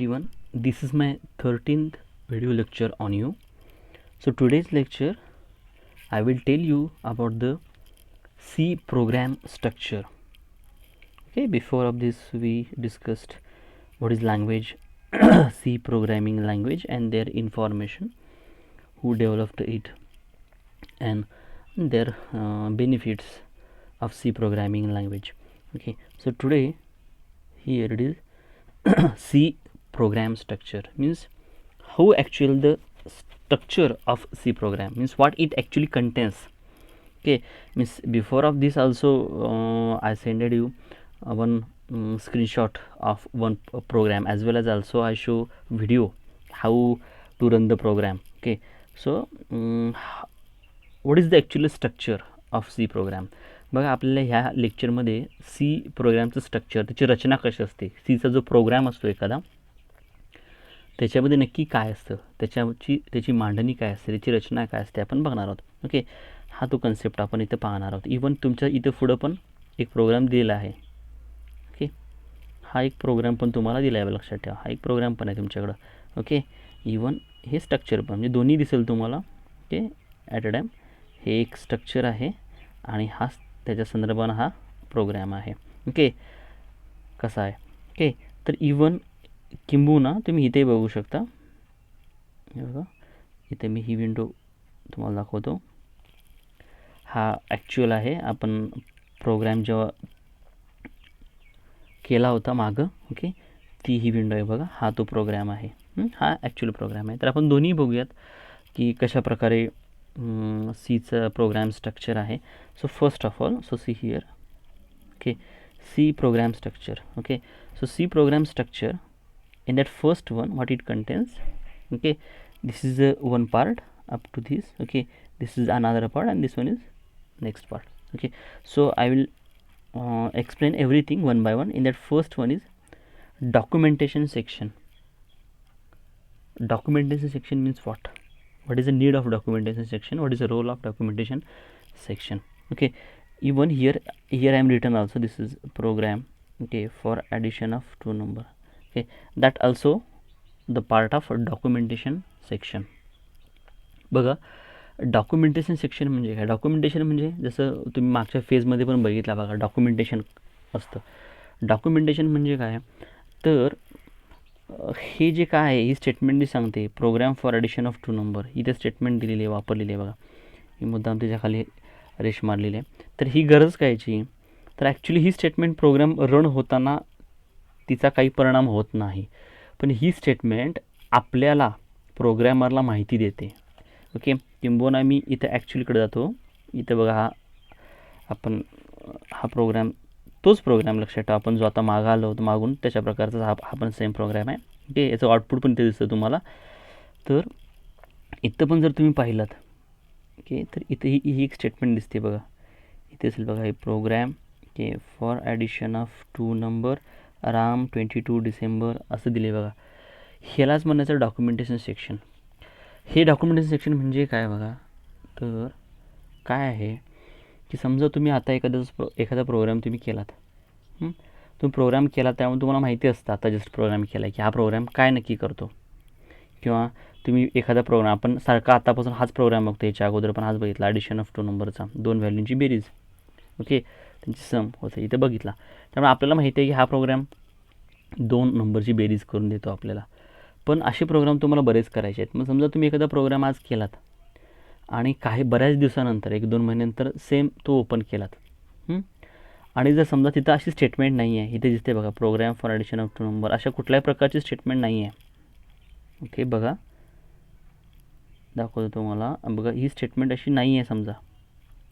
Everyone, this is my 13th video lecture on you. So today's lecture I will tell you about the C program structure. Okay, before of this we discussed what is language, C programming language and their information, who developed it and their benefits of C programming language. Okay, so today here it is C program structure means how actually the structure of C program means what it actually contains. Okay, means before of this also I sended you one screenshot of one program, as well as also I show video how to run the program. Okay, so what is the actual structure of C program. बघा आपल्याला ह्या लेक्चरमध्ये C प्रोग्रामचं structure, त्याची रचना कशी असते, सीचा जो programme असतो एखादा त्याच्यामध्ये नक्की काय असतं, त्याची मांडणी काय असते, त्याची रचना काय असते आपण बघणार आहोत. ओके, हा तो कन्सेप्ट आपण इथं पाहणार आहोत. इवन तुमच्या इथं पुढं पण एक प्रोग्राम दिलेला आहे. ओके, हा एक प्रोग्राम पण तुम्हाला दिला आहे, लक्षात ठेवा, हा एक प्रोग्राम पण आहे तुमच्याकडं. ओके, इवन हे स्ट्रक्चर पण म्हणजे दोन्ही दिसेल तुम्हाला. ओके, ॲट अ टाईम हे एक स्ट्रक्चर आहे आणि हा त्याच्या संदर्भानं हा प्रोग्राम आहे. ओके, कसा आहे. ओके, तर इवन किंबहुना तुम्ही इथे बघू शकता. हे बघा, इथे मी ही विंडो तुम्हाला दाखवतो. हा ॲक्च्युअल आहे, आपण प्रोग्राम जेव्हा केला होता मागं. ओके, ती ही विंडो आहे बघा, हा तो प्रोग्राम आहे. हा ॲक्च्युअल प्रोग्राम आहे. तर आपण दोन्ही बघूयात की कशा प्रकारे सीचं प्रोग्राम स्ट्रक्चर आहे. So first of all, so see here. Okay, C program structure. Okay, so C program structure, in that first one what it contains. Okay, this is one part up to this. Okay, this is another part and this one is next part. Okay, so I will explain everything one by one. In that first one is documentation section. Documentation section means what is the need of documentation section, what is the role of documentation section. Okay, even here I am written also, this is program. Okay, for addition of two number. Okay, that also the part of documentation section. बघा, documentation section म्हणजे काय. Documentation म्हणजे जसं तुम्ही मागच्या फेजमध्ये पण बघितला बघा, डॉक्युमेंटेशन असतं. डॉक्युमेंटेशन म्हणजे काय, तर हे जे काय आहे ही स्टेटमेंट जी सांगते program for addition of two number, ही ते स्टेटमेंट दिलेली आहे, वापरलेली आहे बघा, ही मुद्दाम त्याच्या खाली रेश मारलेली आहे. तर ही गरज कायची, तर ॲक्च्युली ही स्टेटमेंट प्रोग्राम रन होताना तिचा काही परिणाम होत नाही, पण ही स्टेटमेंट आपल्याला प्रोग्रॅमरला माहिती देते. ओके, किंबहुना मी इथं ॲक्च्युलीकडे जातो. इथं बघा, हा प्रोग्राम तोच प्रोग्राम, लक्षात ठेवा, आपण जो आता मागं आलो होतो मागून त्याच्या प्रकारचा हा पण सेम प्रोग्राम आहे. ओके, याचं आउटपुट पण इथे दिसतं तुम्हाला. तर इथं पण जर तुम्ही पाहिलात, ओके, तर इथे ही एक स्टेटमेंट दिसते बघा, इथे असेल बघा, हे program. Okay, for addition of two number around 22 December असं दिले बघा. ह्यालाच म्हणायचं डॉक्युमेंटेशन सेक्शन. हे डॉक्युमेंटेशन सेक्शन म्हणजे काय बघा, तर काय आहे की समजा तुम्ही आता एखादा प्रोग्राम तुम्ही केलात, तुम्ही प्रोग्राम केला, त्यामुळे तुम्हाला माहिती असतं आता जस्ट प्रोग्राम केला की हा प्रोग्राम काय नक्की करतो. किंवा तुम्ही एखादा प्रोग्राम, आपण सारखा आतापासून हाच प्रोग्राम बघतो, याच्या अगोदर पण हाच बघितला, ॲडिशन ऑफ टू नंबरचा, दोन व्हॅल्यूंची बेरीज. ओके, त्यांची सम होते, इथं बघितला. त्यामुळे आपल्याला माहिती आहे की हा प्रोग्राम दोन नंबरची बेरीज करून देतो आपल्याला. पण असे प्रोग्राम तुम्हाला बरेच करायचे आहेत. मग समजा तुम्ही एखादा प्रोग्राम आज केलात आणि बऱ्याच दिवसानंतर 1-2 महिन्यानंतर सेम तो ओपन केलात, आणि जर समजा तिथं अशी स्टेटमेंट नाही आहे, इथे दिसते बघा program for addition of two number, अशा कुठल्याही प्रकारची स्टेटमेंट नाही आहे. ओके, बघा दाखवतो तुम्हाला, बघा ही स्टेटमेंट अशी नाही आहे, समजा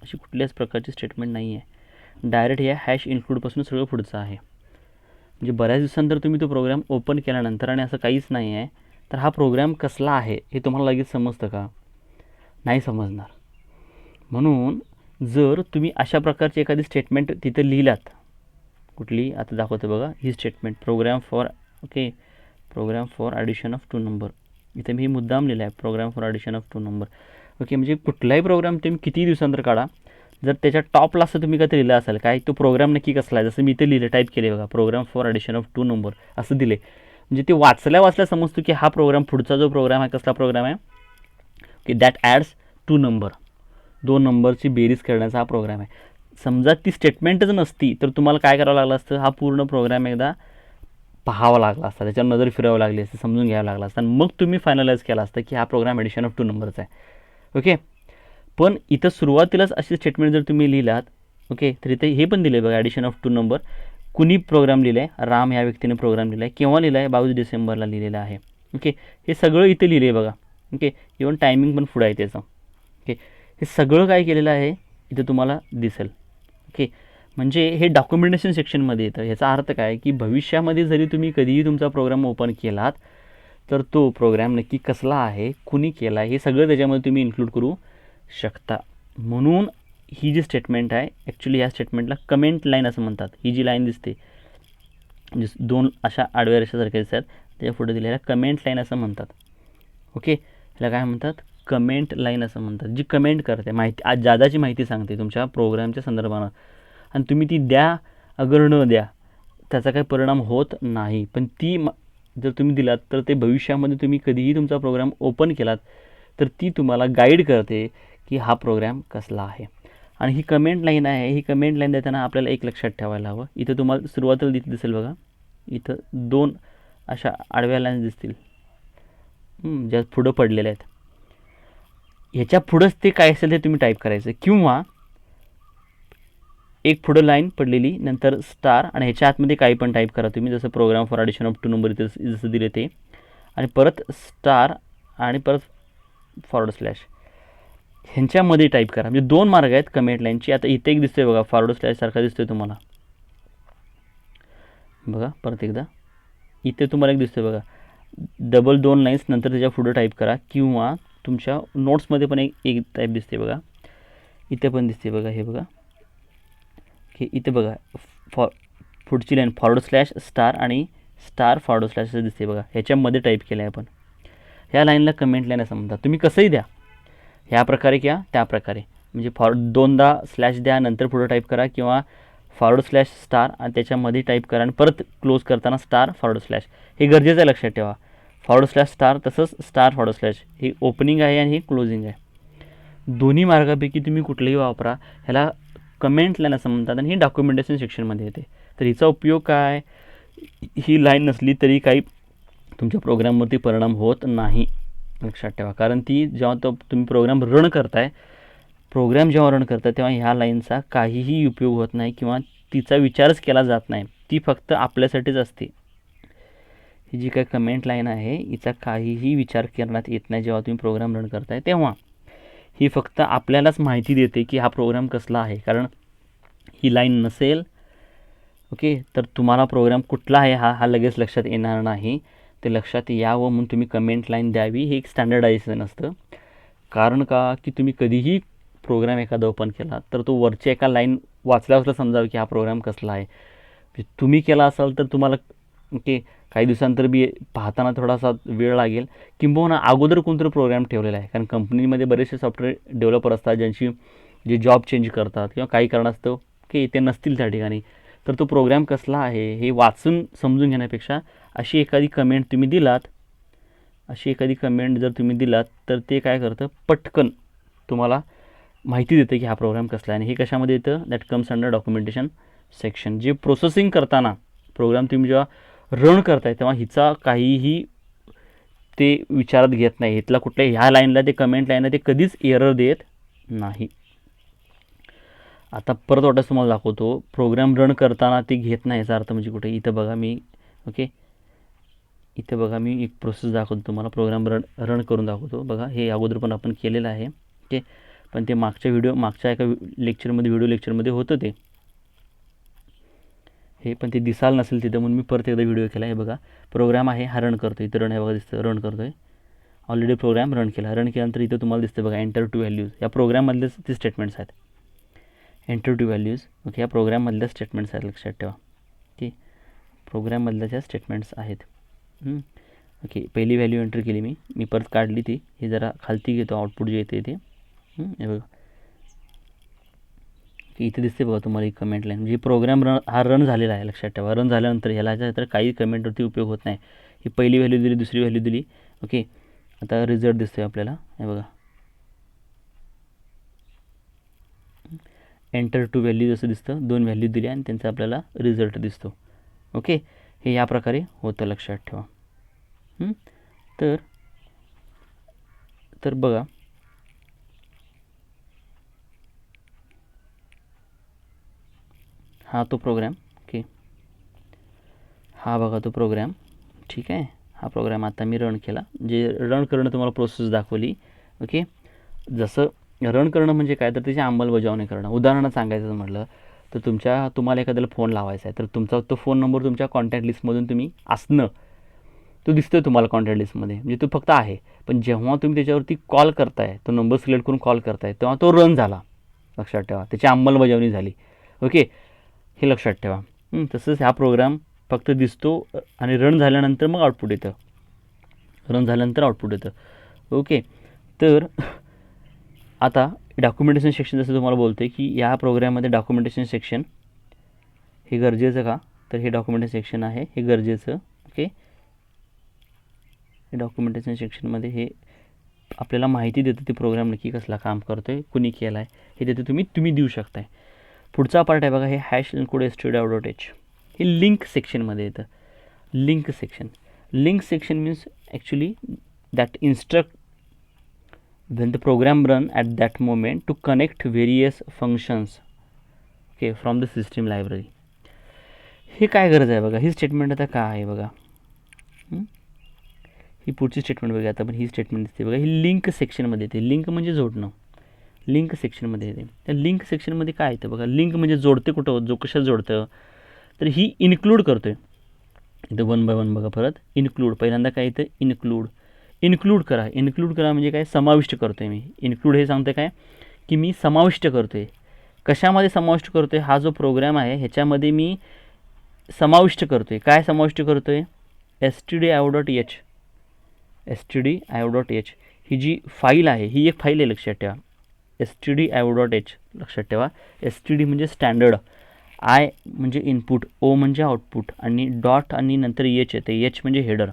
अशी कुठल्याच प्रकारची स्टेटमेंट नाही आहे. डायरेक्ट या हॅश इन्क्लूडपासून सगळं पुढचं आहे. म्हणजे बऱ्याच दिवसानंतर तुम्ही तो प्रोग्राम ओपन केल्यानंतर आणि असं काहीच नाही आहे, तर हा प्रोग्राम कसला आहे हे तुम्हाला लगेच समजतं का, नाही समजणार. म्हणून जर तुम्ही अशा प्रकारची एखादी स्टेटमेंट तिथं लिहिलात, कुठली आता दाखवतो बघा, ही statement program for addition of two number, इथे मी मुद्दाम लिहिला आहे program for addition of two number. Okay, म्हणजे कुठलाही प्रोग्राम तुम्ही किती दिवसानंतर काढा, जर त्याच्या टॉपला असं तुम्ही काहीतरी लिहिलं असेल काय, तो प्रोग्राम नक्की कसला आहे, जसं मी इथे लिहिलं, टाईप केले बघा, program for addition of two number असं दिले, म्हणजे ते वाचल्या समजतो की हा प्रोग्राम, पुढचा जो प्रोग्राम आहे कसला प्रोग्राम आहे, की दॅट ॲड्स 2 नंबर, 2 नंबरची बेरीज करण्याचा हा प्रोग्राम आहे. समजा ती स्टेटमेंटच नसती तर तुम्हाला काय करावं लागलं असतं, हा पूर्ण प्रोग्राम एकदा पाहावा लागला असता, त्याच्यावर नजर फिरवावी लागली असते, समजून घ्यावं लागला असता, आणि मग तुम्ही फायनलाइज केला असतं की हा प्रोग्राम ॲडिशन ऑफ 2 नंबरचा आहे. ओके, पण इथं सुरुवातीलाच अशी स्टेटमेंट जर तुम्ही लिहिलात, ओके, तर इथे हे पण दिले बघा, ॲडिशन ऑफ 2 नंबर कुणी प्रोग्राम लिहिला आहे, राम या व्यक्तीने प्रोग्राम लिहिला आहे, केव्हा लिहिला आहे, 22 डिसेंबरला लिहिलेला आहे. ओके, हे सगळं इथे लिहिले बघा. ओके, इव्हन टायमिंग पण पुढं आहे त्याचं. ओके, हे सगळं काय केलेलं आहे इथे तुम्हाला दिसेल. ओके, म्हणजे हे डॉक्युमेंटेशन सेक्शनमध्ये येतं. याचा अर्थ काय की भविष्यामध्ये जरी तुम्ही कधीही तुमचा प्रोग्राम ओपन केलात तर तो प्रोग्राम नक्की कसला आहे, कुणी केला आहे, हे सगळं त्याच्यामध्ये तुम्ही इन्क्लूड करू शकता. म्हणून ही जी स्टेटमेंट आहे, ॲक्च्युली या स्टेटमेंटला कमेंट लाईन असं म्हणतात. ही जी लाईन दिसते, म्हणजे 2 अशा आडव्या रेषासारख्या दिसतात, त्याच्या पुढे दिलेल्या कमेंट लाईन असं म्हणतात. ओके, ह्याला काय म्हणतात, कमेंट लाईन असं म्हणतात, जी कमेंट करते, माहिती, आज जादाची माहिती सांगते तुमच्या प्रोग्रामच्या संदर्भानं, आणि तुम्ही ती द्या अगर न द्या त्याचा काही परिणाम होत नाही. पण ती जर तुम्ही दिलात तर ते भविष्यामध्ये तुम्ही कधीही तुमचा प्रोग्राम ओपन केलात तर ती तुम्हाला गाईड करते की हा प्रोग्राम कसला आहे. आणि ही कमेंट लाईन आहे, ही कमेंट लाईन देताना आपल्याला एक लक्षात ठेवायला हवं. इथं तुम्हाला सुरुवातीला दिसेल बघा, इथं 2 अशा आडव्या लाईन्स दिसतील ज्या पुढं पडलेल्या आहेत. ह्याच्या पुढंच ते काय असेल ते तुम्ही टाईप करायचं, किंवा एक पुढं लाईन पडलेली, नंतर स्टार, आणि ह्याच्या आतमध्ये काही पण टाईप करा तुम्ही, जसं program for addition of 2 number इथं जसं दिले ते, आणि परत स्टार आणि परत फॉरवर्ड स्लॅश ह्यांच्यामध्ये टाईप करा. म्हणजे 2 मार्ग आहेत कमेंट लाईनची. आता इथे एक दिसतोय बघा, फॉरवर्ड स्लॅश सारखा दिसतोय तुम्हाला बघा, परत एकदा इथे तुम्हाला एक दिसतोय बघा, डबल 2 लाईन्स नंतर त्याच्या पुढं टाईप करा, किंवा तुमच्या नोट्समध्ये पण एक टाईप दिसते बघा, इथे पण दिसते बघा, हे बघा, हे इथे बघा, पुढची लाईन फॉरवर्ड स्लॅश स्टार आणि स्टार फॉरवर्ड स्लॅश असं दिसते बघा, ह्याच्यामध्ये टाईप केलं आहे आपण. ह्या लाईनला कमेंट लाईन असं म्हणतात. तुम्ही कसंही द्या, ह्या प्रकारे किंवा त्या प्रकारे, म्हणजे दोनदा स्लॅश द्या, नंतर पुढं टाईप करा, किंवा फॉरवर्ड स्लॅश स्टार आणि त्याच्यामध्ये टाईप करा आणि परत क्लोज करताना स्टार फॉरवर्ड स्लॅश. हे गरजेचं आहे, लक्षात ठेवा. फॉरवर्ड स्लॅश स्टार तसंच स्टार फॉरवर्ड स्लॅश, हे ओपनिंग आहे आणि हे क्लोजिंग आहे. दोन्ही मार्गापैकी तुम्ही कुठलेही वापरा, ह्याला कमेंट लाईन असं म्हणतात, आणि ही डॉक्युमेंटेशन सेक्शनमध्ये येते. तर हिचा उपयोग काय, ही लाईन नसली तरी काही तुमच्या प्रोग्रामवरती परिणाम होत नाही, लक्षात ठेवा. कारण ती जेव्हा तुम्ही प्रोग्राम रन करताय तेव्हा ह्या लाईनचा काहीही उपयोग होत नाही किंवा तिचा विचारच केला जात नाही. ती फक्त आपल्यासाठीच असते. ही जी काही कमेंट लाईन आहे हिचा काहीही विचार करण्यात येत नाही जेव्हा तुम्ही प्रोग्राम रन करताय तेव्हा. ही फक्त आपल्यालाच माहिती देते की हा प्रोग्राम कसला आहे. कारण ही लाईन नसेल, ओके, तर तुम्हाला प्रोग्राम कुठला आहे हा लगेच लक्षात येणार नाही. ते लक्षात यावं म्हणून तुम्ही कमेंट लाईन द्यावी. हे एक स्टँडर्डायझेशन असतं. कारण का की तुम्ही कधीही प्रोग्राम एखादा ओपन केला तर तो वरच्या एका लाईन वाचल्यावर समजावं की हा प्रोग्राम कसला आहे. तुम्ही केला असाल तर तुम्हाला ओके काही दिवसांतर बी पाहताना थोडासा वेळ लागेल, किंबहुना अगोदर कोणतरी प्रोग्राम ठेवलेला आहे. कारण कंपनीमध्ये बरेचसे सॉफ्टवेअर डेव्हलपर असतात जे जॉब चेंज करतात किंवा काही कारणास्तव की ते नसतील त्या ठिकाणी. तर तो प्रोग्राम कसला आहे हे वाचून समजून घेण्यापेक्षा अशी एखादी कमेंट जर तुम्ही दिलात तर ते काय करतं, पटकन तुम्हाला माहिती देतं की हा प्रोग्राम कसला आहे. आणि हे कशामध्ये येतं, that comes under documentation section. जे प्रोसेसिंग करताना प्रोग्राम तुम्ही जेव्हा रन करताय तेव्हा हिचा काहीही ते विचारात घेत नाही. इथला ह्या लाईनला ते कमेंट लाईनला ते कधीच एरर देत नाही. आता परत वाटतं तुम्हाला दाखवतो, प्रोग्राम रन करताना ते घेत नाही याचा अर्थ म्हणजे कुठे, इथं बघा मी एक प्रोसेस दाखवतो तुम्हाला, प्रोग्राम रन करून दाखवतो. बघा हे अगोदर पण आपण केलेलं आहे, ओके, पण ते मागच्या एका व्हिडिओ लेक्चरमध्ये होतं ते, हे पण ते दिसायला नसेल तिथं म्हणून मी परत एकदा व्हिडिओ केला आहे. बघा प्रोग्राम आहे हा रन करतो, इथं रन आहे बघा, दिसतं रन करतो आहे. ऑलरेडी प्रोग्राम रन केल्यानंतर इथं तुम्हाला दिसतं बघा एंटर टू व्हॅल्यूज. या प्रोग्राममधलेच ते स्टेटमेंट्स आहेत, एंटर टू व्हॅल्यूज. ओके, या प्रोग्राममधल्या स्टेटमेंट्स आहेत, लक्षात ठेवा. ओके, प्रोग्राममधल्या ज्या स्टेटमेंट्स आहेत. ओके, पहिली व्हॅल्यू एंटर केली मी परत काढली ती. हे जरा खालती घेतो, आउटपुट जे येते ते हे बघा की इथे दिसते बघा तुम्हाला एक कमेंट लाईन. म्हणजे प्रोग्राम रन झालेला आहे, लक्षात ठेवा. रन झाल्यानंतर ह्याला तर काही कमेंटवरती उपयोग होत नाही. ही पहिली व्हॅल्यू दिली, दुसरी व्हॅल्यू दिली. ओके, आता रिझल्ट दिसतोय आपल्याला, हे बघा, एंटर टू व्हॅल्यू जसं दिसतं, 2 व्हॅल्यू दिल्या आणि त्यांचा आपल्याला रिझल्ट दिसतो. ओके, हे या प्रकारे होतं, लक्षात ठेवा. तर बघा, हा तो प्रोग्राम. ओके, हा बघा तो प्रोग्राम. ठीक आहे, हा प्रोग्राम आता मी रन केला. जे रन करणं तुम्हाला प्रोसेस दाखवली. ओके, जसं रन करणं म्हणजे काय, तर त्याची अंमलबजावणी करणं. उदाहरण सांगायचं म्हटलं तर तुम्हाला एखाद्याला फोन लावायचा आहे, तर तुमचा तो फोन नंबर तुमच्या कॉन्टॅक्ट लिस्टमधून तुम्ही असणं, तो दिसतोय तुम्हाला कॉन्टॅक्ट लिस्टमध्ये, म्हणजे तो फक्त आहे. पण जेव्हा तुम्ही त्याच्यावरती कॉल करताय, तो नंबर सिलेक्ट करून कॉल करताय, तेव्हा तो रन झाला, लक्षात ठेवा, त्याची अंमलबजावणी झाली. ओके, हे लक्षात ठेवा. तसंच हा प्रोग्राम फक्त दिसतो आणि रन झाल्यानंतर मग आउटपुट येतं, रन झाल्यानंतर आउटपुट येतं. ओके, तर आता डॉक्युमेंटेशन सेक्शन जसं तुम्हाला बोलतो आहे की या प्रोग्राममध्ये डॉक्युमेंटेशन सेक्शन हे गरजेचं का, तर हे डॉक्युमेंटेशन सेक्शन आहे, हे गरजेचं. ओके, हे डॉक्युमेंटेशन सेक्शनमध्ये हे आपल्याला माहिती देतं ते प्रोग्राम नक्की कसला काम करतो आहे, कुणी केला आहे, हे देतं, तुम्ही देऊ शकताय. पुढचा पार्ट आहे बघा, हे हॅश इनकोड stdio.h, हे लिंक सेक्शनमध्ये येतं. Link section means actually that instruct when the program run at that moment to connect various functions, okay, from the system library. हे काय गरज आहे बघा, ही स्टेटमेंट आता काय आहे बघा, ही पुढची स्टेटमेंट बघा. आता पण ही स्टेटमेंट दिसते बघा, ही लिंक सेक्शनमध्ये येते. लिंक म्हणजे जोडणं, लिंक सेक्शनमध्ये येते. त्या लिंक सेक्शनमध्ये काय येतं बघा, लिंक म्हणजे जोडते, कुठं कशात जोडतं, तर ही इन्क्लूड करतोय. इथं 1 by 1 बघा, परत इन्क्लूड, पहिल्यांदा काय येतं, इन्क्लूड करा म्हणजे काय, समाविष्ट करतो आहे मी. इन्क्लूड हे सांगते काय, की मी समाविष्ट करतो आहे. कशामध्ये समाविष्ट करतो आहे, हा जो प्रोग्राम आहे ह्याच्यामध्ये मी समाविष्ट करतो आहे. काय समाविष्ट करतो आहे, stdio.h, ही जी फाईल आहे, ही एक फाईल आहे, लक्षात ठेवा. stdio.h, लक्षात ठेवा. std म्हणजे स्टँडर्ड, आय म्हणजे इनपुट, ओ म्हणजे आउटपुट, आणि डॉट आणि नंतर एच येते, एच म्हणजे हेडर.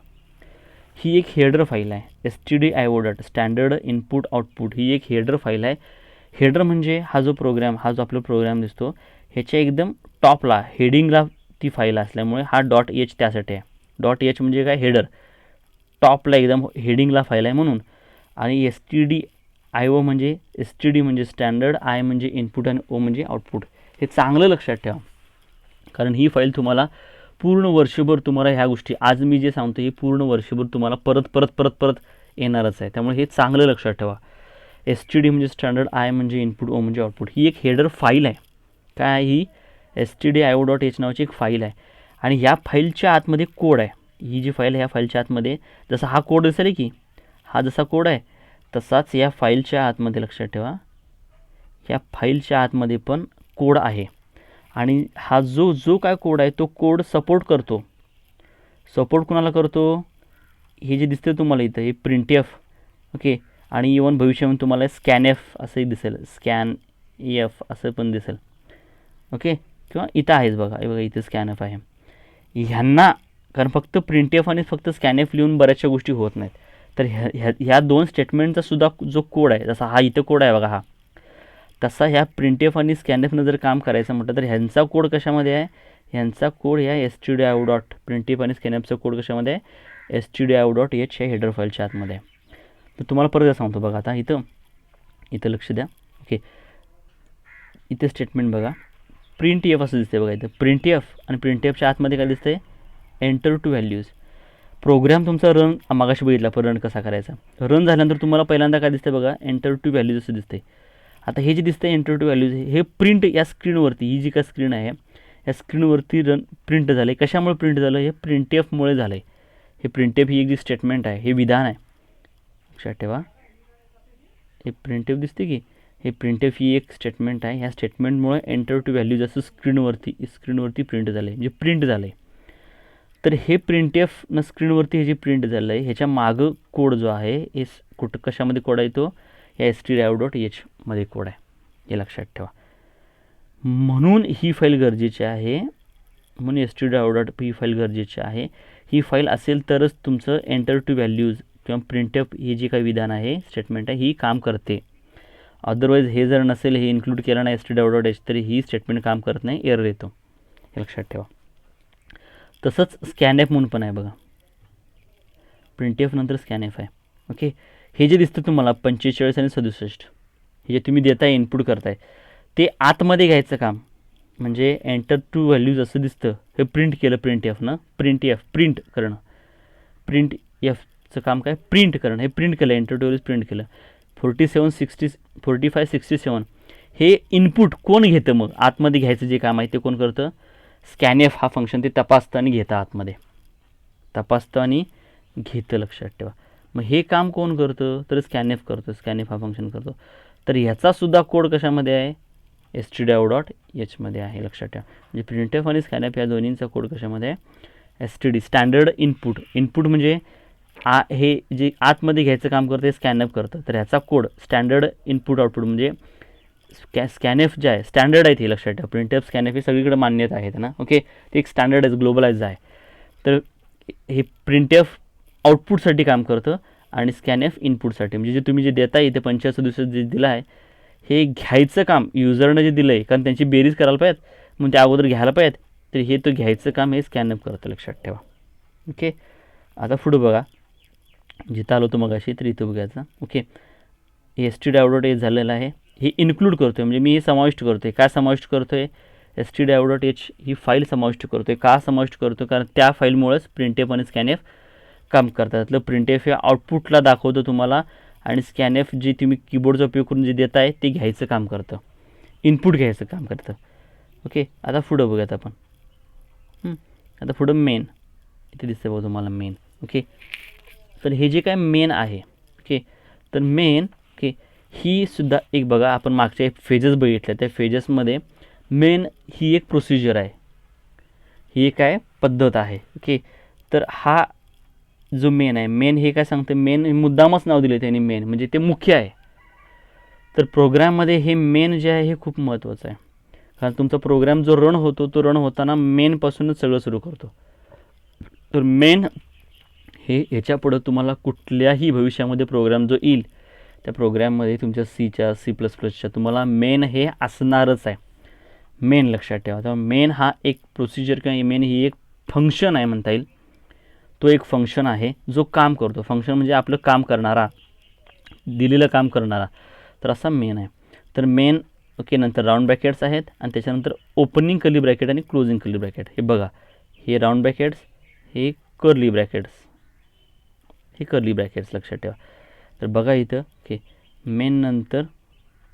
ही एक हेडर फाईल आहे, stdio. स्टँडर्ड इनपुट आउटपुट, ही एक हेडर फाईल आहे. हेडर म्हणजे हा जो आपला प्रोग्राम दिसतो ह्याच्या एकदम टॉपला, हेडिंगला ती फाईल असल्यामुळे हा डॉट एच त्यासाठी आहे. डॉट एच म्हणजे काय, हेडर, टॉपला एकदम हेडिंगला फाईल आहे म्हणून. आणि stdio म्हणजे स्टँडर्ड, आय म्हणजे इनपुट आणि ओ म्हणजे आउटपुट. हे चांगलं लक्षात ठेवा, कारण ही फाईल तुम्हाला पूर्ण वर्षभर तुम्हाला ह्या गोष्टी आज मी जे सांगतो हे पूर्ण वर्षभर तुम्हाला परत येणारच आहे. त्यामुळे हे चांगलं लक्षात ठेवा. std म्हणजे स्टँडर्ड, आय म्हणजे इनपुट, ओ म्हणजे आउटपुट, ही एक हेडर फाईल आहे. काय, ही stdio.h नावाची एक फाईल आहे. आणि ह्या फाईलच्या आतमध्ये कोड आहे. ही जी फाईल आहे ह्या फाईलच्या आतमध्ये जसा हा कोड दिसेल की हा जसा कोड आहे तसाच या फाईलच्या आतमध्ये, लक्षात ठेवा, या फाईलच्या आतमध्ये पण कोड आहे. आणि हा जो काय कोड आहे तो कोड सपोर्ट करतो. सपोर्ट कुणाला करतो, हे जे दिसते तुम्हाला इथं, हे printf. ओके, आणि इवन भविष्यामध्ये तुम्हाला स्कॅनएफ असंही दिसेल, स्कॅनएफ असं पण दिसेल. ओके, किंवा इथं आहेच बघा, हे बघा इथं स्कॅनएफ आहे. ह्यांना, कारण फक्त printf आणि फक्त स्कॅनएफ लिहून बऱ्याचशा गोष्टी होत नाहीत. तर ह्या 2 स्टेटमेंटचा सुद्धा जो कोड आहे, जसा हा इथं कोड आहे बघा, हा तसा ह्या printf आणि स्कॅनएफनं जर काम करायचं म्हटलं तर ह्यांचा कोड कशामध्ये आहे, ह्यांचा कोड ह्या stdio. printf आणि स्कॅनएफचा कोड कशामध्ये आहे, stdio.h ह्या हेडर फाईलच्या आतमध्ये आहे. तर तुम्हाला परत सांगतो बघा, आता इथं लक्ष द्या. ओके, इथे स्टेटमेंट बघा, printf असं दिसते बघा इथं, printf आणि printfच्या आतमध्ये काय दिसतंय, एंटर टू व्हॅल्यूज. प्रोग्राम तुमचा रन मागाशी बघितला, पण रन कसा करायचा. रन झाल्यानंतर तुम्हाला पहिल्यांदा काय दिसते बघा, एंटर टू व्हॅल्यूज असं दिसते. आता हे जे दिसतं एंटर टू व्हॅल्यूज, हे प्रिंट या स्क्रीनवरती, ही जी काय स्क्रीन आहे या स्क्रीनवरती प्रिंट झालं आहे. कशामुळे प्रिंट झालं, हे printfमुळे झालं आहे. हे printf ही एक जी स्टेटमेंट आहे, हे विधान आहे, लक्षात ठेवा. हे printf दिसते की, हे printf ही एक स्टेटमेंट आहे. ह्या स्टेटमेंटमुळे एंटर टू व्हॅल्यूज असं स्क्रीनवरती प्रिंट झालं आहे, म्हणजे प्रिंट झालं आहे. तर हे printf न स्क्रीनवरती हे जे प्रिंट झालं आहे ह्याच्या मागं कोड जो आहे, हे कशामध्ये कोड आहे, तो या stdio.h मध्ये कोड आहे, हे लक्षात ठेवा. म्हणून ही फाईल गरजेची आहे, म्हणून stdio.h ही फाईल गरजेची आहे ही फाईल असेल तरच तुमचं एंटर टू व्हॅल्यूज किंवा प्रिंटअप हे जे काही विधान आहे, स्टेटमेंट आहे, ही काम करते. अदरवाईज हे जर नसेल, हे इन्क्लूड केलं नाही std.h, तरी ही स्टेटमेंट काम करत नाही, एरर येतो. हे लक्षात ठेवा. तसंच स्कॅनएफ म्हणून पण आहे बघा, प्रिंटएफ नंतर स्कॅनएफ आहे. ओके, हे जे दिसतं तुम्हाला 45 आणि 67, हे जे तुम्ही देताय, इनपुट करताय, ते आतमध्ये घ्यायचं काम, म्हणजे एंटर टू व्हॅल्यूज असं दिसतं, हे प्रिंट केलं प्रिंटएफनं, प्रिंट करणं, प्रिंट एफचं काम काय, प्रिंट करणं, हे प्रिंट केलं, एंटर टू व्हॅल्यूज प्रिंट केलं. 45 67 हे इनपुट कोण घेतं, मग आतमध्ये घ्यायचं जे काम आहे ते कोण करतं, स्कॅनएफ हा फंक्शन ते तपासतं आणि घेतं, आतमध्ये तपासतं आणि घेतं, लक्षात ठेवा. मग हे काम कोण करतं, तर स्कॅनएफ करतो, स्कॅनएफ हा फंक्शन करतो. तर ह्याचासुद्धा कोड कशामध्ये आहे, std.h मध्ये आहे, लक्षात ठेवा. म्हणजे प्रिंटएफ आणि स्कॅनएफ या दोन्हींचा कोड कशामध्ये आहे, std स्टँडर्ड इनपुट म्हणजे हे जे आतमध्ये घ्यायचं काम करतं, स्कॅनएफ करतं. तर ह्याचा कोड स्टँडर्ड इनपुट आउटपुट म्हणजे स्कॅनएफ जे आहे स्टँडर्ड आहे, ते लक्षात ठेवा. प्रिंटएफ स्कॅनएफ हे सगळीकडे मान्यता आहेत ना. ओके, ते एक स्टँडर्ड आहे, ग्लोबलाइज आहे. तर हे प्रिंटएफ आउटपुटसाठी काम करतं आणि स्कॅनएफ इनपुटसाठी, म्हणजे जे तुम्ही जे देताय इथे 45 जे दिलं आहे, हे घ्यायचं काम युजरनं जे दिलं आहे, कारण त्यांची बेरीज करायला पाहिजेत, म्हणून ते अगोदर घ्यायला पाहिजेत, तर हे तो घ्यायचं काम हे स्कॅनअप करतं, लक्षात ठेवा. ओके, आता पुढं बघा, जिथं आलो तो मगाशी, तर इथं बघायचं. ओके, std.h झालेलं आहे, हे इन्क्लूड करतो आहे, म्हणजे मी हे समाविष्ट करतो आहे. काय समाविष्ट करतो आहे, std.h ही फाईल समाविष्ट करतो आहे. का समाविष्ट करतो, कारण त्या फाईलमुळेच प्रिंटएफ आणि स्कॅनएफ काम करतात. त्यातलं प्रिंटएफ हे आउटपुटला दाखवतो तुम्हाला, आणि स्कॅनएफ जे तुम्ही कीबोर्डचा उपयोग करून जे देत आहे ते घ्यायचं काम करतं, इनपुट घ्यायचं काम करतं. ओके, आता पुढं बघूयात आपण. आता पुढं मेन, इथे दिसतं बघा तुम्हाला मेन. ओके, तर हे जे काय मेन आहे, ओके, तर मेन, ओके, ही सुद्धा एक बघा, आपण मागच्या फेजेस बघितल्या, त्या फेजेसमध्ये मेन ही एक प्रोसिजर आहे, ही एक काय पद्धत आहे. ओके, तर हा जो मेन आहे, मेन हे काय सांगतं, मेन मुद्दामच नाव दिलं त्यांनी, मेन म्हणजे ते मुख्य आहे. तर प्रोग्राममध्ये हे मेन जे आहे हे खूप महत्त्वाचं आहे, कारण तुमचा प्रोग्राम जो रन होतो, तो रन होताना मेनपासूनच सगळं सुरू करतो. तर मेन हे ह्याच्यापुढं तुम्हाला कुठल्याही भविष्यामध्ये प्रोग्राम जो येईल, त्या प्रोग्राममध्ये तुमच्या C++च्या तुम्हाला मेन हे असणारच आहे. मेन लक्षात ठेवा. तर मेन हा एक प्रोसिजर किंवा मेन ही एक फंक्शन आहे म्हणता येईल. तो एक फंक्शन आहे जो काम करतो. फंक्शन म्हणजे आपलं काम करणारा, दिलेलं काम करणारा. तर असा मेन आहे. तर मेन, ओके, नंतर राऊंड ब्रॅकेट्स आहेत आणि त्याच्यानंतर ओपनिंग कर्ली ब्रॅकेट आणि क्लोजिंग कर्ली ब्रॅकेट. हे बघा, हे राऊंड ब्रॅकेट्स, हे कर्ली ब्रॅकेट्स, हे कर्ली ब्रॅकेट्स लक्षात ठेवा. तर बघा इथं, ओके, मेन नंतर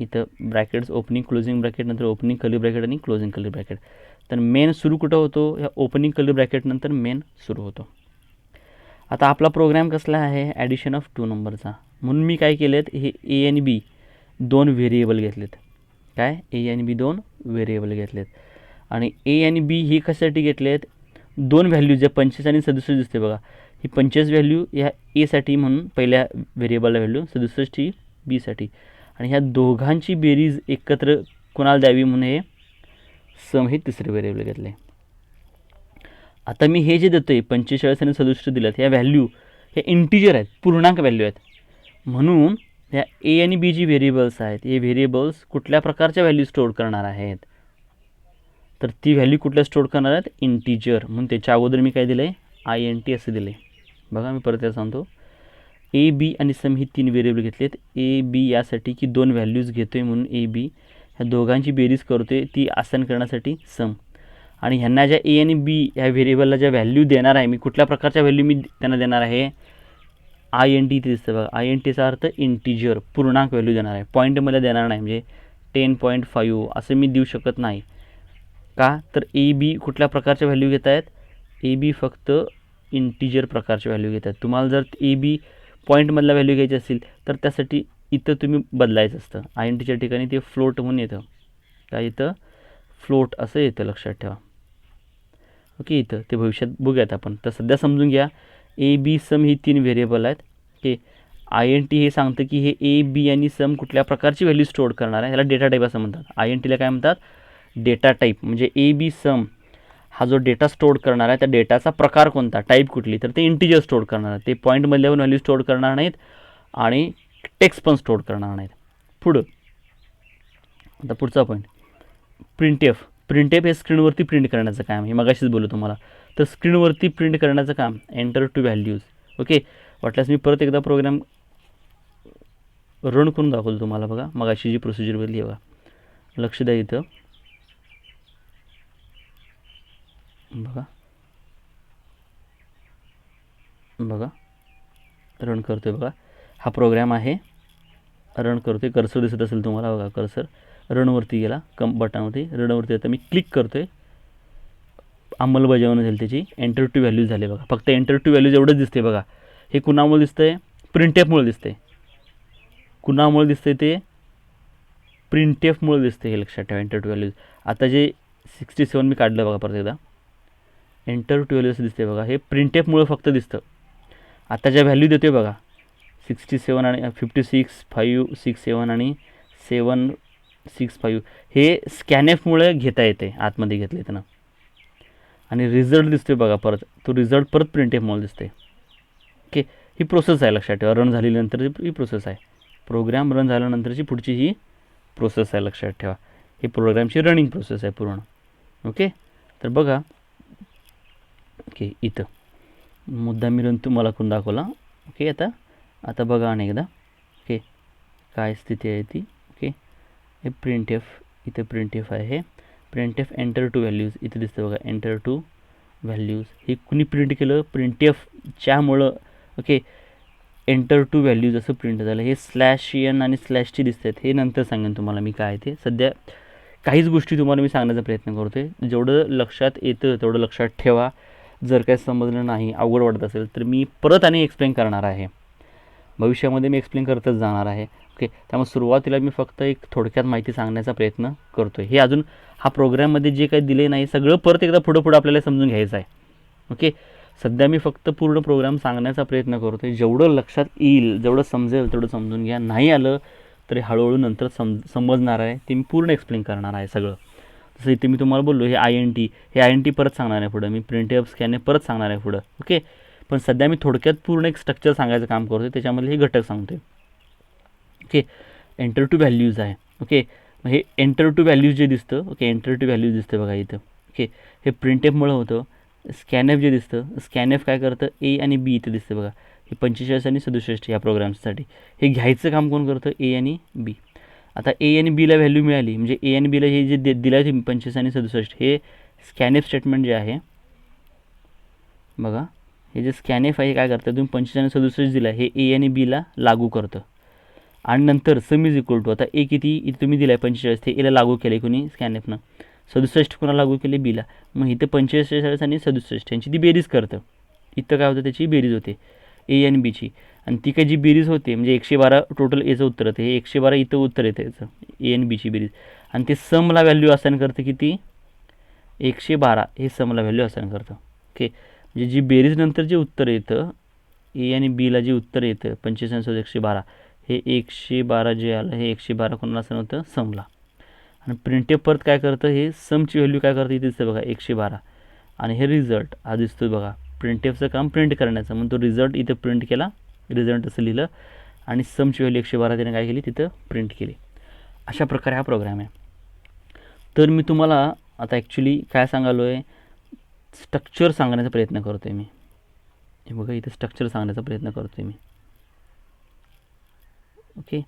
इथं ब्रॅकेट्स, ओपनिंग क्लोजिंग ब्रॅकेट, नंतर ओपनिंग कर्ली ब्रॅकेट आणि क्लोजिंग कर्ली ब्रॅकेट. तर मेन सुरू कुठं होतो, ह्या ओपनिंग कर्ली ब्रॅकेट नंतर मेन सुरू होतो. आता आपला प्रोग्राम कसला आहे, ॲडिशन ऑफ 2 नंबरचा. म्हणून मी काय केलेत, हे ए आणि बी 2 व्हेरिएबल घेतलेत. काय, ए आणि बी 2 व्हेरिएबल घेतलेत. आणि ए आणि बी हे कशासाठी घेतलेत, 2 व्हॅल्यूज, ज्या 25 आणि 67 दिसते बघा, ही 25 व्हॅल्यू ह्या एसाठी म्हणून पहिल्या व्हेरिएबलला व्हॅल्यू, 67 ही बीसाठी, आणि ह्या दोघांची बेरीज एकत्र कोणाला द्यावी म्हणून हे सम हे तिसरे व्हेरिएबल घेतले. आता मी हे जे देतो आहे 45 आणि 67 दिल्यात, ह्या व्हॅल्यू हे इंटिजर आहेत, पूर्णांक व्हॅल्यू आहेत. म्हणून ह्या ए आणि बी जी व्हेरिएबल्स आहेत, हे व्हेरिएबल्स कुठल्या प्रकारच्या व्हॅल्यू स्टोअर करणार आहेत, तर ती व्हॅल्यू कुठल्या स्टोअर करणार आहेत, इंटिजर. म्हणून त्याच्या अगोदर मी काय दिलं आहे, INT असं दिलं आहे. बघा, मी परत सांगतो, ए बी आणि सम ही 3 व्हेरिएबल घेतलेत. ए बी यासाठी की 2 व्हॅल्यूज घेतो आहे म्हणून ए बी, ह्या दोघांची बेरीज करतो आहे ती असाइन करण्यासाठी सम. आणि ह्यांना ज्या ए आणि बी ह्या व्हेरिएबलला ज्या व्हॅल्यू देणार आहे मी, कुठल्या प्रकारच्या व्हॅल्यू मी त्यांना देणार आहे, INT इथे दिसतं बघा, INTचा अर्थ इंटिजर, पूर्णांक व्हॅल्यू देणार आहे, पॉईंटमध्ये देणार नाही. म्हणजे 10.5 असं मी देऊ शकत नाही. का, तर ए बी कुठल्या प्रकारच्या व्हॅल्यू घेत आहेत, ए बी फक्त इंटिजर प्रकारच्या व्हॅल्यू घेत आहेत. तुम्हाला जर ए बी पॉईंटमधला व्हॅल्यू घ्यायची असेल तर त्यासाठी इथं तुम्ही बदलायचं असतं. INTच्या ठिकाणी ते फ्लोट म्हणून येतं. काय इथं फ्लोट असं येतं, लक्षात ठेवा. ओके, इथं ते भविष्यात बघूयात आपण. तर सध्या समजून घ्या, ए बी सम ही 3 व्हेरिएबल आहेत. ओके, INT हे सांगतं की हे ए बी आणि सम कुठल्या प्रकारची व्हॅल्यू स्टोअर करणार आहे, ह्याला डेटा टाईप असं म्हणतात. INTला काय म्हणतात, डेटा टाईप. म्हणजे ए बी सम हा जो डेटा स्टोअर करणार आहे त्या डेटाचा प्रकार कोणता, टाईप कुठली, तर ते इंटिजर स्टोअर करणार आहे. ते पॉईंटमधल्या पण व्हॅल्यू स्टोअर करणार नाहीत आणि टेक्स्ट पण स्टोअर करणार नाहीत. पुढं आता पुढचा पॉईंट प्रिंटएफ. प्रिंटएफ हे स्क्रीनवरती प्रिंट करण्याचं काम. हे मगाशीच बोललो तुम्हाला. तर स्क्रीनवरती प्रिंट करण्याचं काम एंटर टू व्हॅल्यूज. ओके, वाटल्यास मी परत एकदा प्रोग्राम रन करून दाखवतो तुम्हाला. बघा मगाशी जी प्रोसिजर बदली आहे बघा, लक्ष द्या इथं. बघा बघा रन करतोय. बघा हा प्रोग्राम आहे, रन करतोय. कर्सर दिसत असेल तुम्हाला. बघा कर्सर रनवरती गेला, बटनवरती रनवरती आता मी क्लिक करतोय, अंमलबजावणी झाली त्याची. एंटर टू व्हॅल्यूज झाले. बघा फक्त एंटर टू व्हॅल्यूज एवढंच दिसते. बघा हे कुणामुळे दिसतंय, प्रिंटएफमुळे दिसतंय. कुणामुळे दिसतंय ते प्रिंटएफमुळे दिसते, हे लक्षात ठेवा. Enter two values. आता जे 67 मी काढलं बघा परत एकदा, एंटर टू व्हॅल्यूज दिसते बघा, हे प्रिंटएफमुळे फक्त दिसतं. आता ज्या व्हॅल्यू देतोय बघा 67 आणि 56, 567 आणि 765, हे स्कॅनएफमुळे घेता येते, आतमध्ये घेतले येतं ना. आणि रिझल्ट दिसतोय बघा परत, तो रिझल्ट परत प्रिंटएफमुळे दिसते. ओके, ही प्रोसेस आहे, लक्षात ठेवा. रन झाल्यानंतर ही प्रोसेस आहे. प्रोग्राम रन झाल्यानंतरची पुढची ही प्रोसेस आहे, लक्षात ठेवा. ही प्रोग्रामची रनिंग प्रोसेस आहे पूर्ण. ओके, तर बघा. ओके, इथं मुद्दा मी रन तुम्हाला करून दाखवला. ओके, आता बघा अनेकदा. ओके, काय स्थिती आहे ती. ओके, हे प्रिंटएफ, इथं प्रिंटएफ आहे. प्रिंटएफ एंटर टू व्हॅल्यूज इथे दिसतं बघा, एंटर टू व्हॅल्यूज. हे कुणी प्रिंट केलं, प्रिंटएफच्यामुळं. ओके, एंटर टू व्हॅल्यूज असं प्रिंट झालं. हे /n आणि /t दिसत आहेत, हे नंतर सांगेन तुम्हाला मी काय ते. सध्या काहीच गोष्टी तुम्हाला मी सांगण्याचा प्रयत्न करतोय. जेवढं लक्षात येतं तेवढं लक्षात ठेवा. जर काही समजलं नाही, अवघड वाटत असेल तर मी परत आणि एक्सप्लेन करणार आहे. भविष्यामध्ये मी एक्सप्लेन करतच जाणार आहे. ओके, त्यामुळे सुरुवातीला मी फक्त एक थोडक्यात माहिती सांगण्याचा प्रयत्न करतोय. हे अजून हा प्रोग्राममध्ये जे काही दिले नाही सगळं परत एकदा पुढं आपल्याला समजून घ्यायचं आहे. ओके, सध्या मी फक्त पूर्ण प्रोग्राम सांगण्याचा प्रयत्न करतोय. जेवढं लक्षात येईल, जेवढं समजेल तेवढं समजून घ्या. नाही आलं तरी हळूहळू नंतर समजणार आहे, ते मी पूर्ण एक्सप्लेन करणार आहे सगळं. जसं इथे मी तुम्हाला बोललो, हे INT परत सांगणार आहे पुढं. मी प्रिंटएफ स्कॅनएफ परत सांगणार आहे पुढं. ओके, पण सध्या मी थोडक्यात पूर्ण एक स्ट्रक्चर सांगायचं काम करतोय, त्याच्यामध्ये हे घटक सांगतोय. ओके, एंटर टू व्हॅल्यूज आहे. ओके, हे एंटर टू व्हॅल्यूज जे दिसतं, ओके, एंटर टू व्हॅल्यूज दिसतं बघा इथं. ओके, हे प्रिंटएफमुळं होतं. स्कॅनएफ जे दिसतं, स्कॅनएफ काय करतं, A आणि B इथं दिसतं बघा. हे 45 आणि 67 या प्रोग्राम्ससाठी हे घ्यायचं काम कोण करतं, A आणि B. आता A आणि Bला व्हॅल्यू मिळाली, म्हणजे A आणि Bला हे जे दिलं आहे 25 आणि 67, हे स्कॅनएफ स्टेटमेंट जे आहे बघा, हे जे स्कॅनएफ आहे काय करतं, तुम्ही 25 आणि 67 दिला, हे A आणि Bला लागू करतं. आणि नंतर सम इज इक्वल टू, आता A किती इथे तुम्ही दिला आहे 45, ते Aला लागू केलं कोणी, स्कॅनएफनं. 67 कोणाला लागू केले, Bला. मग इथं 45 आणि 67 यांची ती बेरीज करतं. इथं काय होतं, त्याची बेरीज होते A आणि Bची. आणि ती काही जी बेरीज होते, म्हणजे 112 टोटल Aचं उत्तर येतं. हे 112 इथं उत्तर येतं याचं, A आणि Bची बेरीज. आणि ते समला व्हॅल्यू असाइन करतं किती, 112 हे समला व्हॅल्यू असाइन करतं. ओके, म्हणजे जी बेरीज नंतर जे उत्तर येतं, A आणि Bला जे उत्तर येतं 25 आणि 112, हे 112 जे आलं, हे 112 कोणाला असाइन होतं, समला. आणि प्रिंटएफ परत काय करतं, हे समची व्हॅल्यू काय करतं, इथे दिसतं बघा 112. आणि हे रिझल्ट हा दिसतो बघा, प्रिंटएफचं काम प्रिंट करण्याचं. म्हणून तो रिझल्ट इथं प्रिंट केला, रिझल्ट असं लिहिलं. आणि समची व्हॅल्यू 112 त्याने काय केली, तिथं प्रिंट केली. अशा प्रकारे हा प्रोग्राम आहे. तर मी तुम्हाला आता ॲक्च्युली काय सांगालो आहे, स्ट्रक्चर सांगण्याचा प्रयत्न करतो आहे मी. हे बघा इथं स्ट्रक्चर सांगण्याचा प्रयत्न करतो आहे मी. ओके,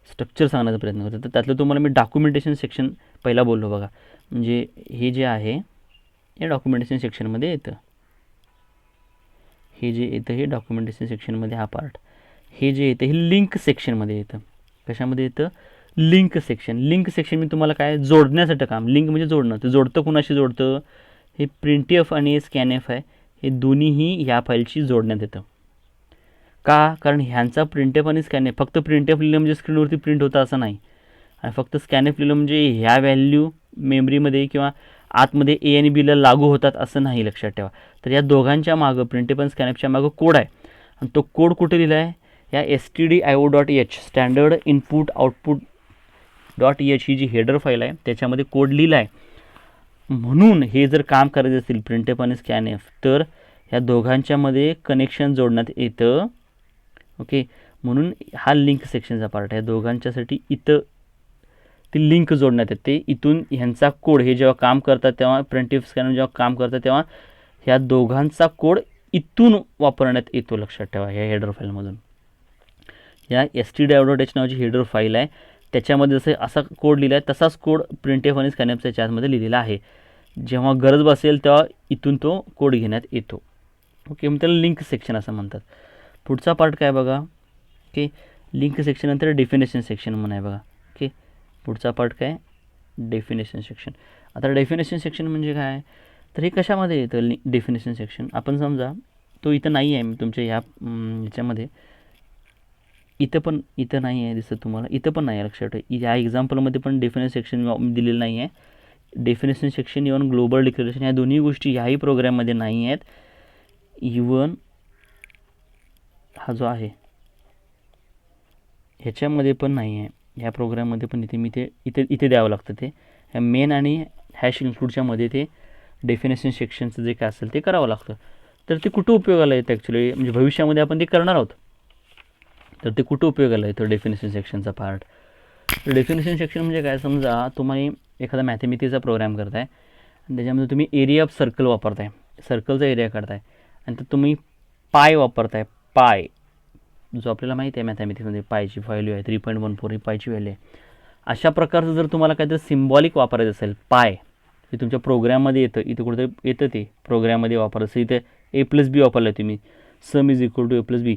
स्ट्रक्चर सांगण्याचा प्रयत्न करतो. तर त्यातलं तुम्हाला मी डॉक्युमेंटेशन सेक्शन पहिला बोललो बघा. म्हणजे हे जे आहे हे डॉक्युमेंटेशन सेक्शनमध्ये येतं. हे जे येतं हे डॉक्युमेंटेशन सेक्शनमध्ये हा पार्ट. हे जे येतं हे लिंक सेक्शनमध्ये येतं. कशामध्ये येतं, लिंक सेक्शन. लिंक सेक्शन मी तुम्हाला काय, जोडण्यासाठी काम. लिंक म्हणजे जोडणं. ते जोडतं कुणाशी जोडतं, हे प्रिंटएफ आणि स्कॅनएफ आहे, हे दोन्हीही ह्या फाईलशी जोडण्यात येतं. का, कारण ह्यांचा प्रिंटएफ आणि स्कॅनएफ, फक्त प्रिंटएफ लिहिलं म्हणजे स्क्रीनवरती प्रिंट होतं असं नाही, आणि फक्त स्कॅनएफ लिहिलं म्हणजे ह्या व्हॅल्यू मेमरीमध्ये किंवा आतमध्ये A आणि Bला लागू होतात असं नाही, लक्षात ठेवा. तर या दोघांच्या मागं, प्रिंटएफ आणि स्कॅनएफच्या मागं कोड आहे. आणि तो कोड कुठे लिहिला आहे, या stdio.h standard input output .h ही जी हेडर फाईल आहे त्याच्यामध्ये कोड लिहिला आहे. म्हणून हे जर काम करायचं असेल प्रिंटफ आणि स्कॅनएफ तर ह्या दोघांच्यामध्ये कनेक्शन जोडण्यात येतं. ओके, म्हणून हा लिंक सेक्शनचा पार्ट आहे. दोघांच्यासाठी इथं ती लिंक जोडण्यात येते. इथून ह्यांचा कोड हे जेव्हा काम करतात तेव्हा प्रिंटफ स्कॅनर जेव्हा काम करतात तेव्हा ह्या दोघांचा कोड इथून वापरण्यात येतो. लक्षात ठेवा ह्या हेडर फाईलमधून. या stdio.h नावाची हेडर फाईल आहे. त्याच्यामध्ये जसं असा कोड लिहिला आहे तसाच कोड प्रिंटफ आणि स्कॅनएफच्या याच्यामध्ये लिहिलेला आहे. जेव्हा गरज बसेल तेव्हा इथून तो कोड घेण्यात येतो. ओके, मग त्याला लिंक सेक्शन असं म्हणतात. पुढचा पार्ट काय बघा. ओके, लिंक सेक्शन नंतर डेफिनेशन सेक्शन म्हणून आहे बघा. ओके, पुढचा पार्ट काय, डेफिनेशन सेक्शन. आता डेफिनेशन सेक्शन म्हणजे काय, तर हे कशामध्ये येतं डेफिनेशन सेक्शन. आपण समजा तो इथं नाही आहे, मी तुमच्या ह्याच्यामध्ये इथं नाही आहे दिसत तुम्हाला, इथं पण नाही आहे. लक्षात ठेवा या एक्झाम्पलमध्ये पण डेफिनेशन सेक्शन दिलेलं नाही आहे. Definition section even global declaration ह्या दोन्ही गोष्टी ह्याही प्रोग्राममध्ये नाही आहेत. इव्हन हा जो आहे ह्याच्यामध्ये पण नाही आहे, ह्या प्रोग्राममध्ये पण इथे द्यावं लागतं. ते ह्या मेन आणि हॅश इन्क्लूडच्या मध्ये ते डेफिनेशन सेक्शनचं जे काय असेल ते करावं लागतं. तर ते कुठं उपयोगाला येतं ॲक्च्युली, म्हणजे भविष्यामध्ये आपण ते करणार आहोत. तर ते कुठं उपयोगाला येतं डेफिनेशन सेक्शनचा पार्ट. तर डेफिनेशन सेक्शन म्हणजे काय, समजा तुम्ही एखादा मॅथेमॅटिक्सचा प्रोग्राम करताय आणि त्याच्यामध्ये तुम्ही एरिया ऑफ सर्कल वापरताय, सर्कलचा एरिया काढताय आणि तर तुम्ही पाय वापरताय. पाय जो आपल्याला माहिती आहे मॅथॅमॅटिक्समध्ये पायची व्हॅल्यू आहे 3.14 ही पायची व्हॅल्यू आहे. अशा प्रकारचं जर तुम्हाला काहीतरी सिम्बॉलिक वापरायचं असेल पाय, ते तुमच्या प्रोग्राममध्ये येतं, इथे कुठं येतं ते प्रोग्राममध्ये वापरायचं. इथे a+b वापरलं तुम्ही, सम इज इक्वल टू a+b.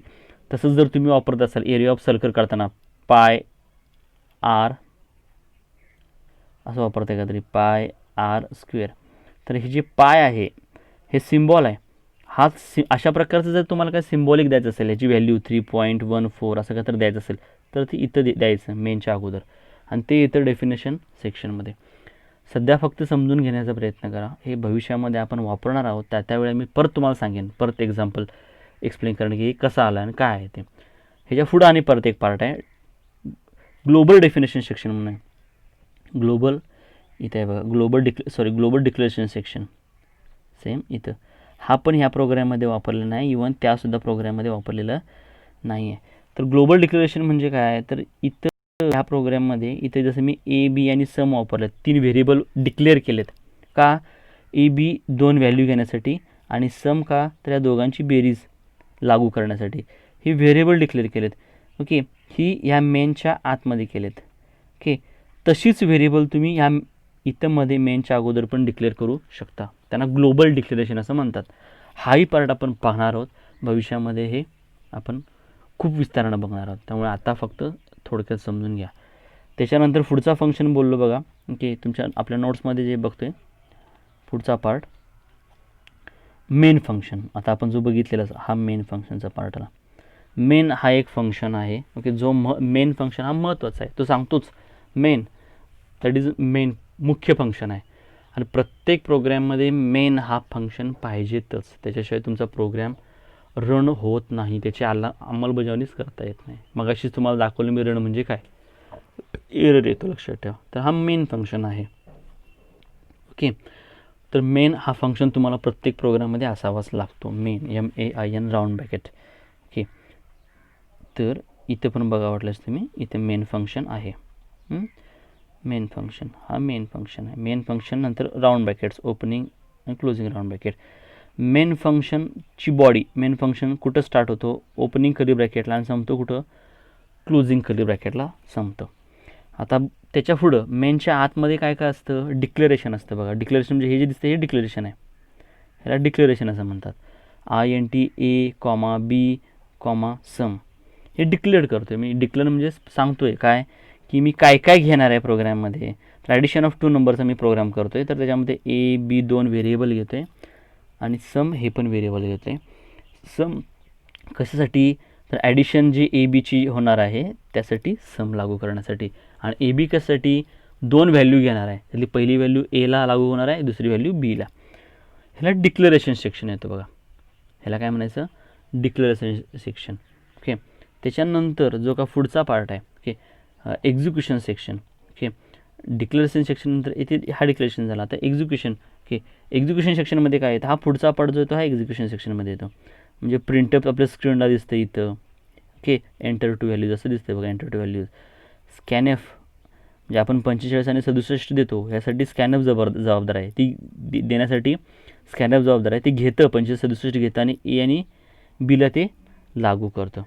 तसंच जर तुम्ही वापरत असाल एरिया ऑफ सर्कल काढताना पाय आर असं वापरताय का तरी, पाय आर स्क्वेअर. तर हे जे पाय आहे हे सिम्बॉल आहे. अशा प्रकारचं जर तुम्हाला काय सिम्बॉलिक द्यायचं असेल, याची व्हॅल्यू 3.14 असं काय तर द्यायचं असेल तर ती इथं द्यायचं मेनच्या अगोदर, आणि ते येतं डेफिनेशन सेक्शनमध्ये. सध्या फक्त समजून घेण्याचा प्रयत्न करा. हे भविष्यामध्ये आपण वापरणार आहोत, त्यावेळेला मी परत तुम्हाला सांगेन, परत एक्झाम्पल एक्सप्लेन करणं की कसं आलं आणि काय आहे ते. ह्याच्या पुढं आणि परत एक पार्ट आहे ग्लोबल डेफिनेशन सेक्शन म्हणून आहे. ग्लोबल इथे आहे बघा, ग्लोबल डिक्लेरेशन सेक्शन सेम इथं. हा पण ह्या प्रोग्राममध्ये वापरलेला नाही, इव्हन त्यासुद्धा प्रोग्राममध्ये वापरलेलं नाही आहे. तर ग्लोबल डिक्लेरेशन म्हणजे काय, तर इथं ह्या प्रोग्राममध्ये इथे जसं मी ए बी आणि सम वापरलं, 3 व्हेरिएबल डिक्लेअर केलेत. का, ए बी 2 व्हॅल्यू घेण्यासाठी आणि सम का, तर या दोघांची बेरीज लागू करण्यासाठी हे व्हेरिएबल डिक्लेअर केलेत. ओके, ही ह्या मेनच्या आतमध्ये केलेत. ओके, तशीच व्हेरिएबल तुम्ही ह्या इथं मध्ये मेनच्या अगोदर पण डिक्लेअर करू शकता. त्यांना ग्लोबल डिक्लेरेशन असं म्हणतात. हाही पार्ट आपण पाहणार आहोत भविष्यामध्ये, हे आपण खूप विस्तारानं बघणार आहोत. त्यामुळे आता फक्त थोडक्यात समजून घ्या. त्याच्यानंतर पुढचा फंक्शन बोललो बघा. ओके, तुमच्या आपल्या नोट्समध्ये जे बघतोय पुढचा पार्ट मेन फंक्शन. आता आपण जो बघितलेला हा मेन फंक्शनचा पार्ट आला. मेन हा एक फंक्शन आहे. ओके, जो मेन फंक्शन हा महत्त्वाचा आहे, तो सांगतोच मेन, दॅट इज मेन, मुख्य फंक्शन आहे. आणि प्रत्येक प्रोग्रॅममध्ये मेन हा फंक्शन पाहिजेतच, त्याच्याशिवाय तुमचा प्रोग्रॅम रन होत नाही, त्याची अंमलबजावणीच करता येत नाही. मग अशीच तुम्हाला दाखवलं मी रन म्हणजे काय, एरर येतो, लक्षात ठेवा. तर हा मेन फंक्शन आहे. ओके, तर मेन हा फंक्शन तुम्हाला प्रत्येक प्रोग्राममध्ये असावाच लागतो. Main MAIN round bracket. Okay, तर इथे पण बघा वाटलंच तुम्ही, इथे मेन फंक्शन आहे. मेन फंक्शन हा मेन फंक्शन आहे. मेन फंक्शन नंतर राऊंड ब्रॅकेट्स ओपनिंग आणि क्लोजिंग राऊंड ब्रॅकेट. मेन फंक्शनची बॉडी, मेन फंक्शन कुठं स्टार्ट होतो, ओपनिंग कर्ली ब्रॅकेटला, आणि संपतो कुठं, क्लोजिंग कर्ली ब्रॅकेटला संपतं. आता त्याच्या पुढं मेनच्या आतमध्ये काय काय असतं, डिक्लेरेशन असतं बघा. डिक्लेरेशन म्हणजे हे जे दिसतं हे डिक्लेरेशन आहे, ह्याला डिक्लेरेशन असं म्हणतात. INT A, B, सम हे डिक्लेअर करतो आहे मी. डिक्लेअर म्हणजे सांगतो आहे काय, की मी काय काय घेणार आहे प्रोग्राममध्ये. ॲडिशन ऑफ 2 नंबरचा मी प्रोग्राम करतो आहे, तर त्याच्यामध्ये A, B 2 व्हेरिएबल घेतो आहे आणि सम हे पण व्हेरिएबल घेतो आहे. सम कशासाठी, तर ॲडिशन जी ABची होणार आहे त्यासाठी सम लागू करण्यासाठी. आणि AB कशासाठी, 2 व्हॅल्यू घेणार आहे, त्यातली पहिली व्हॅल्यू Aला लागू होणार आहे, दुसरी व्हॅल्यू Bला. ह्याला डिक्लेरेशन सेक्शन येतं बघा. ह्याला काय म्हणायचं, डिक्लेरेशन सेक्शन. ओके, त्याच्यानंतर जो का पुढचा पार्ट आहे, okay, execution section. Okay, declaration सेक्शननंतर इथे हा डिक्लेरेशन झाला. आता एक्झिक्युशन. ओके, एक्झिक्युशन सेक्शनमध्ये काय येतं, हा पुढचा पार्ट जो येतो हा एक्झिक्युशन सेक्शनमध्ये येतो. म्हणजे प्रिंटअप आपल्या स्क्रीनला दिसतं इथं. ओके, एंटर टू व्हॅल्यूज असं दिसतं बघा, एंटर टू व्हॅल्यूज. स्कॅनएफ म्हणजे आपण 45 आणि 67 देतो, ह्यासाठी स्कॅनएफ जबाबदार आहे. ती देण्यासाठी स्कॅनएफ जबाबदार आहे. ते घेतं 65 घेतं आणि ए आणि बीला ते लागू करतं.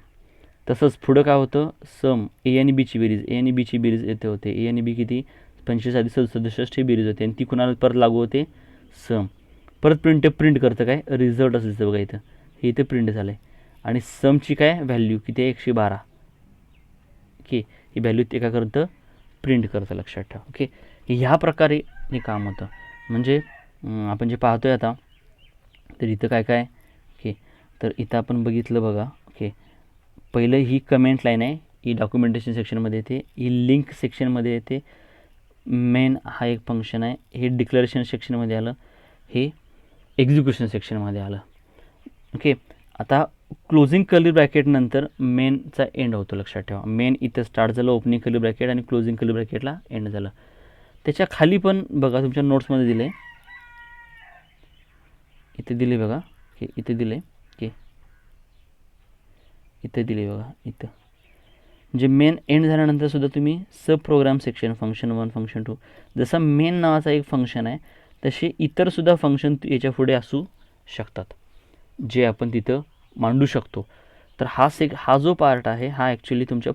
तसंच पुढं काय होतं, सम ए आणि बीची बेरीज, ए आणि बीची बेरीज येते होते. ए आणि बी किती, 25 अधिक 67 ही बेरीज होते आणि ती कुणाला परत लागू होते, सम. परत प्रिंट करतं काय, रिझल्ट असं दिसतं बघा इथं, हे इथं प्रिंट झालं आहे. आणि समची काय व्हॅल्यू किती आहे, 112. ओके, ही व्हॅल्यू ते काय करतं, प्रिंट करतं, लक्षात ठेवा. ओके, ह्या प्रकारे हे काम होतं. म्हणजे आपण जे पाहतोय आता, तर इथं काय काय, ओके, तर इथं आपण बघितलं बघा. ओके, पहिलं ही कमेंट लाईन आहे, ही डॉक्युमेंटेशन सेक्शनमध्ये येते, ही लिंक सेक्शनमध्ये येते. मेन हा एक फंक्शन आहे, हे डिक्लेरेशन सेक्शनमध्ये आलं, हे एक्झिक्युशन सेक्शनमध्ये आलं. ओके, आता क्लोजिंग कर्ली ब्रॅकेट नंतर मेनचा एंड होतो, लक्षात ठेवा. मेन इथं स्टार्ट झालं, ओपनिंग कर्ली ब्रॅकेट आणि क्लोजिंग कर्ली ब्रॅकेटला एंड झालं. त्याच्या खाली पण बघा तुमच्या नोट्समध्ये दिले, इथे दिले बघा. ओके, इथे दिले. ओके, इथे दिले बघा, इथं म्हणजे मेन एंड झाल्यानंतर सुद्धा तुम्ही सब प्रोग्राम सेक्शन, फंक्शन 1, फंक्शन 2, जसा मेन नावाचा एक फंक्शन आहे तसे इतरसुद्धा फंक्शन याच्या पुढे असू शकतात, जे आपण तिथं मांडू शकतो. तर हा जो पार्ट आहे हा ॲक्च्युली तुमच्या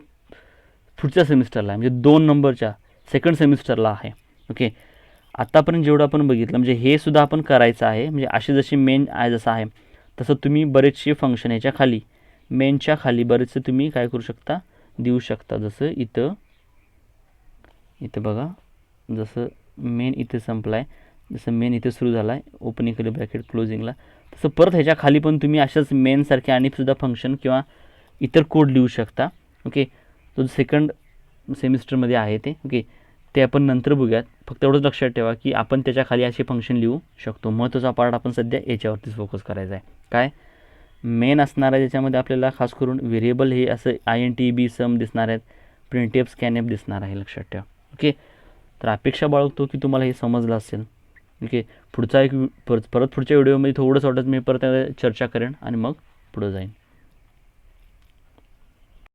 पुढच्या सेमिस्टरला आहे, म्हणजे 2 नंबरच्या सेकंड सेमिस्टरला आहे. ओके, आत्तापर्यंत जेवढं आपण बघितलं म्हणजे हे सुद्धा आपण करायचं आहे. म्हणजे अशी जशी मेन आहे जसं आहे तसं तुम्ही बरेचसे फंक्शन याच्या खाली, मेनच्या खाली बरेचसे तुम्ही काय करू शकता, देऊ शकता. जसं इथं बघा, जसं मेन इथे संपला आहे, जसं मेन इथे सुरू झाला आहे ओपनिंग कर्ली ब्रॅकेट क्लोजिंगला, तसं परत ह्याच्या खाली पण तुम्ही अशाच मेनसारखे आणि सुद्धा फंक्शन किंवा इतर कोड लिहू शकता. ओके, तो सेकंड सेमिस्टरमध्ये आहे ते. ओके, ते आपण नंतर बघूयात. फक्त एवढंच लक्षात ठेवा की आपण त्याच्या खाली असे फंक्शन लिहू शकतो. महत्त्वाचा पार्ट आपण सध्या याच्यावरतीच फोकस करायचा आहे. काय मेन असणार आहे, ज्याच्यामध्ये आपल्याला खास करून व्हेरिएबल हे असं INT, सम दिसणार आहेत, प्रिंटएफ, स्कॅनएफ दिसणार आहे, लक्षात ठेवा. ओके, तर अपेक्षा बाळगतो की तुम्हाला हे समजलं असेल. ओके, पुढचा एक परत पुढच्या व्हिडिओमध्ये थोडंसं वाटत मी परत चर्चा करेन आणि मग पुढं जाईन.